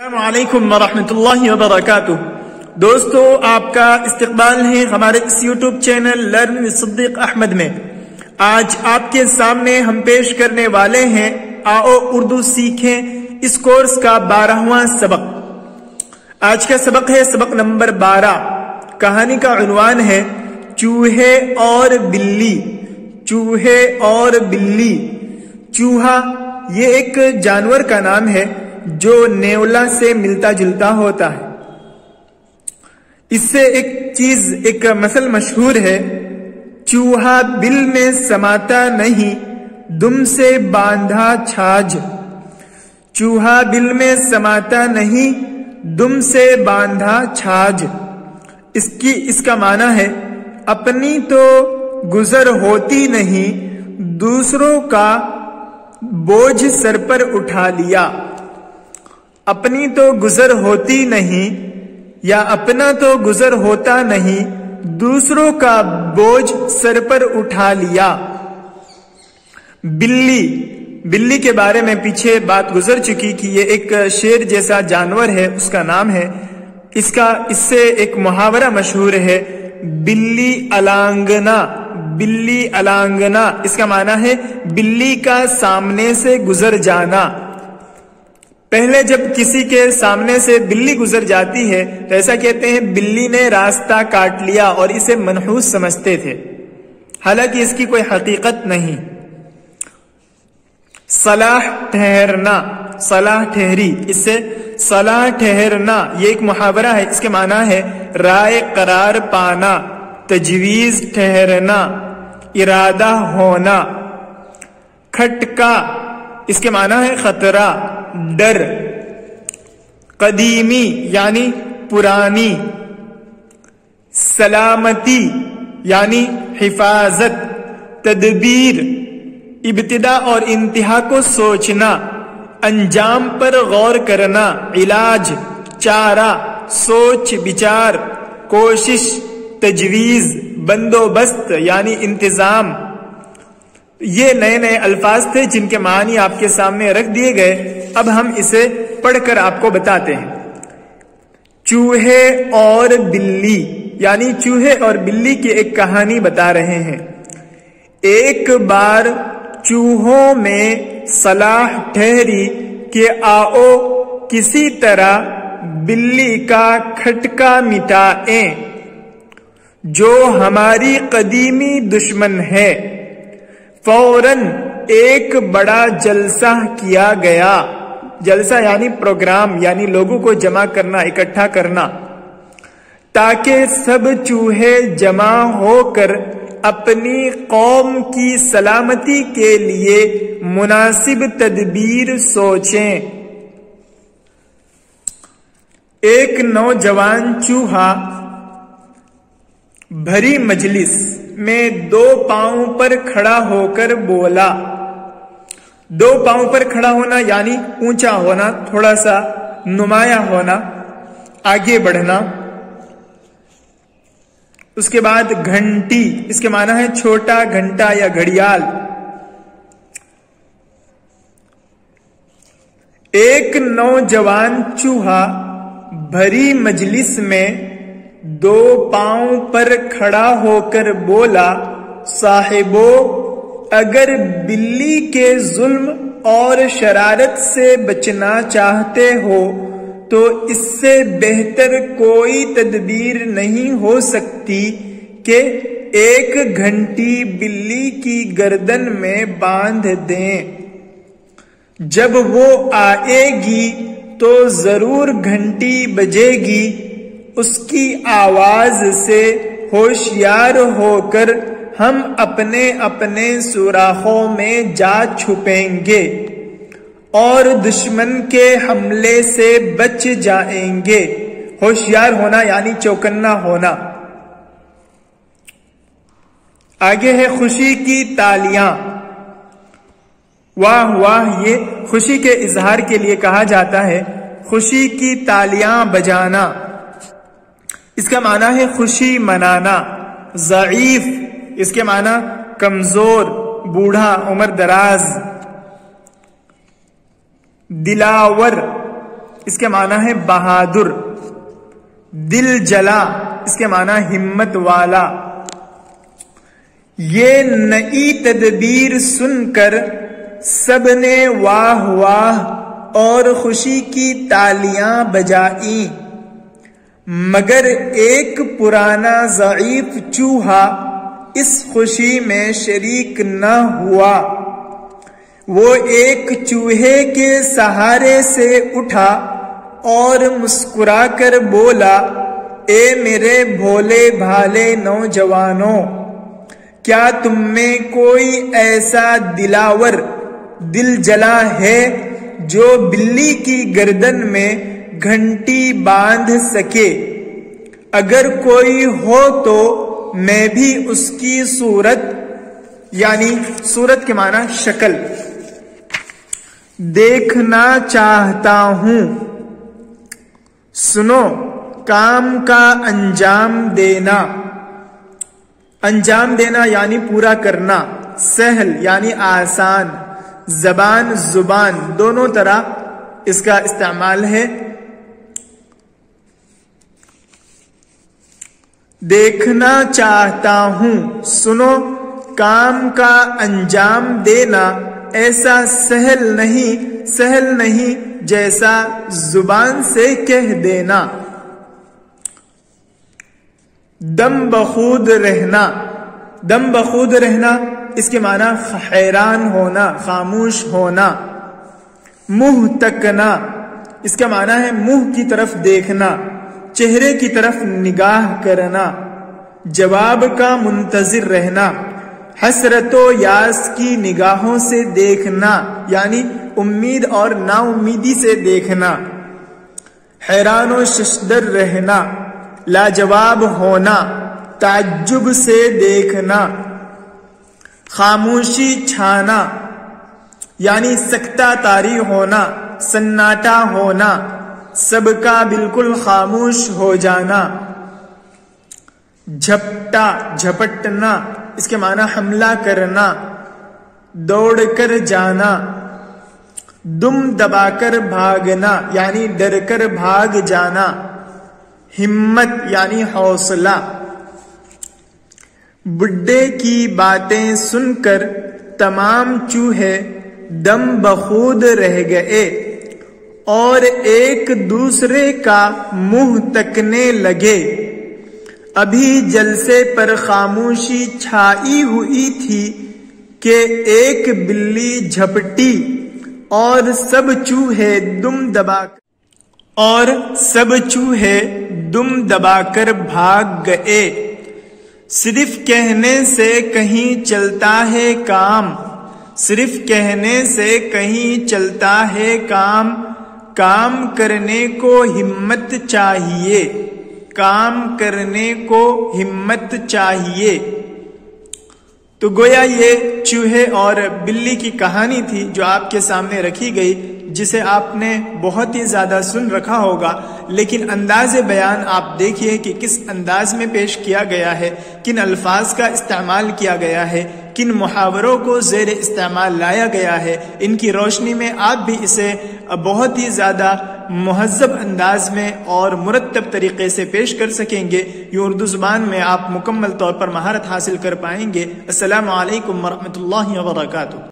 السلام علیکم ورحمۃ اللہ وبرکاتہ۔ دوستو، آپ کا استقبال ہے ہمارے اس یوٹیوب چینل لرن ود صدیق احمد میں۔ آج آپ کے سامنے ہم پیش کرنے والے ہیں آؤ اردو سیکھیں اس کورس کا 12واں سبق۔ آج کا سبق ہے سبق نمبر 12۔ کہانی کا عنوان ہے چوہے اور بلی۔ چوہے اور بلی۔ چوہا یہ ایک جانور کا نام ہے جو نیولا سے ملتا جلتا ہوتا ہے۔ اس سے ایک مثل مشہور ہے، چوہا بل میں سماتا نہیں، دم سے باندھا چھاج۔ چوہا بل میں سماتا نہیں، دم سے باندھا چھاج۔ اس کا معنی ہے اپنی تو گزر ہوتی نہیں، دوسروں کا بوجھ سر پر اٹھا لیا۔ اپنی تو گزر ہوتی نہیں یا اپنا تو گزر ہوتا نہیں، دوسروں کا بوجھ سر پر اٹھا لیا۔ بلی کے بارے میں پیچھے بات گزر چکی کہ یہ ایک شیر جیسا جانور ہے، اس کا نام ہے۔ اس سے ایک محاورہ مشہور ہے، بلی الانگنا۔ بلی الانگنا اس کا معنی ہے بلی کا سامنے سے گزر جانا۔ پہلے جب کسی کے سامنے سے بلی گزر جاتی ہے تو ایسا کہتے ہیں بلی نے راستہ کاٹ لیا، اور اسے منحوس سمجھتے تھے، حالانکہ اس کی کوئی حقیقت نہیں۔ صلاح ٹھہرنا، صلاح ٹھہری، اس سے صلاح ٹھہرنا یہ ایک محاورہ ہے۔ اس کے معنی ہے رائے قرار پانا، تجویز ٹھہرنا، ارادہ ہونا۔ کھٹکا اس کے معنی ہے خطرہ، ڈر۔ قدیمی یعنی پرانی۔ سلامتی یعنی حفاظت۔ تدبیر ابتدا اور انتہا کو سوچنا، انجام پر غور کرنا۔ علاج چارہ، سوچ بچار، کوشش، تجویز، بندوبست یعنی انتظام۔ یہ نئے الفاظ تھے جن کے معنی آپ کے سامنے رکھ دیے گئے۔ اب ہم اسے پڑھ کر آپ کو بتاتے ہیں۔ چوہے اور بلی، یعنی چوہے اور بلی کی ایک کہانی بتا رہے ہیں۔ ایک بار چوہوں میں صلاح ٹھہری کہ آؤ کسی طرح بلی کا کھٹکا مٹائیں، جو ہماری قدیمی دشمن ہے۔ فوراً ایک بڑا جلسہ کیا گیا۔ جلسہ یعنی پروگرام، یعنی لوگوں کو جمع کرنا، اکٹھا کرنا، تاکہ سب چوہے جمع ہو کر اپنی قوم کی سلامتی کے لیے مناسب تدبیر سوچیں۔ ایک نوجوان چوہا بھری مجلس میں 2 پاؤں پر کھڑا ہو کر بولا۔ 2 پاؤں پر کھڑا ہونا یعنی اونچا ہونا، تھوڑا سا نمایاں ہونا، آگے بڑھنا۔ اس کے بعد گھنٹی، اس کے معنی ہے چھوٹا گھنٹا یا گھڑیال۔ ایک نوجوان چوہا بھری مجلس میں 2 پاؤں پر کھڑا ہو کر بولا، صاحبو، اگر بلی کے ظلم اور شرارت سے بچنا چاہتے ہو تو اس سے بہتر کوئی تدبیر نہیں ہو سکتی کہ ایک گھنٹی بلی کی گردن میں باندھ دیں۔ جب وہ آئے گی تو ضرور گھنٹی بجے گی، اس کی آواز سے ہوشیار ہو کر ہم اپنے سوراخوں میں جا چھپیں گے اور دشمن کے حملے سے بچ جائیں گے۔ ہوشیار ہونا یعنی چوکنا ہونا۔ آگے ہے خوشی کی تالیاں۔ واہ واہ، یہ خوشی کے اظہار کے لیے کہا جاتا ہے، خوشی کی تالیاں بجانا۔ اس کا معنی ہے خوشی منانا۔ ضعیف اس کے معنی کمزور، بوڑھا، عمر دراز۔ دلاور اس کے معنی ہے بہادر. دل جلا اس کے معنی ہمت والا. یہ نئی تدبیر سن کر سب نے واہ واہ اور خوشی کی تالیاں بجائیں، مگر ایک پرانا ضعیف چوہا اس خوشی میں شریک نہ ہوا. وہ ایک چوہے کے سہارے سے اٹھا اور مسکرا کر بولا، اے میرے بھولے بھالے نوجوانوں، کیا تم میں کوئی ایسا دلاور دل جلا ہے جو بلی کی گردن میں گھنٹی باندھ سکے؟ اگر کوئی ہو تو میں بھی اس کی صورت، یعنی صورت کے معنی شکل، دیکھنا چاہتا ہوں. سنو، کام کا انجام دینا. انجام دینا یعنی پورا کرنا. سہل یعنی آسان. زبان زبان دونوں طرح اس کا استعمال ہے. دیکھنا چاہتا ہوں، سنو، کام کا انجام دینا ایسا سہل نہیں جیسا زبان سے کہہ دینا. دم بخود رہنا. دم بخود رہنا اس کے معنی حیران ہونا، خاموش ہونا. منہ تکنا اس کا معنی ہے منہ کی طرف دیکھنا، چہرے کی طرف نگاہ کرنا. جواب کا منتظر رہنا. حسرت و یاس کی نگاہوں سے دیکھنا یعنی امید اور نا امیدی سے دیکھنا. حیران و ششدر رہنا. لاجواب ہونا، تعجب سے دیکھنا. خاموشی چھانا یعنی سکتہ طاری ہونا، سناٹا ہونا، سب کا بالکل خاموش ہو جانا. جھپٹا جھپٹنا اس کے معنی حملہ کرنا، دوڑ کر جانا. دم دبا کر بھاگنا یعنی ڈر کر بھاگ جانا. ہمت یعنی حوصلہ. بڈھے کی باتیں سن کر تمام چوہے دم بخود رہ گئے اور ایک دوسرے کا منہ تکنے لگے. ابھی جلسے پر خاموشی چھائی ہوئی تھی کہ ایک بلی جھپٹی اور سب چوہے دم دبا کر بھاگ گئے. صرف کہنے سے کہیں چلتا ہے کام. صرف کہنے سے کہیں چلتا ہے کام. کام کرنے کو ہمت چاہیے. کام کرنے کو ہمت چاہیے. تو گویا یہ چوہے اور بلی کی کہانی تھی جو آپ کے سامنے رکھی گئی، جسے آپ نے بہت ہی زیادہ سن رکھا ہوگا، لیکن انداز بیان آپ دیکھیے کہ کس انداز میں پیش کیا گیا ہے، کن الفاظ کا استعمال کیا گیا ہے، کن محاوروں کو زیر استعمال لایا گیا ہے. ان کی روشنی میں آپ بھی اسے بہت ہی زیادہ مہذب انداز میں اور مرتب طریقے سے پیش کر سکیں گے. یہ اردو زبان میں آپ مکمل طور پر مہارت حاصل کر پائیں گے. السلام علیکم ورحمۃ اللہ وبرکاتہ.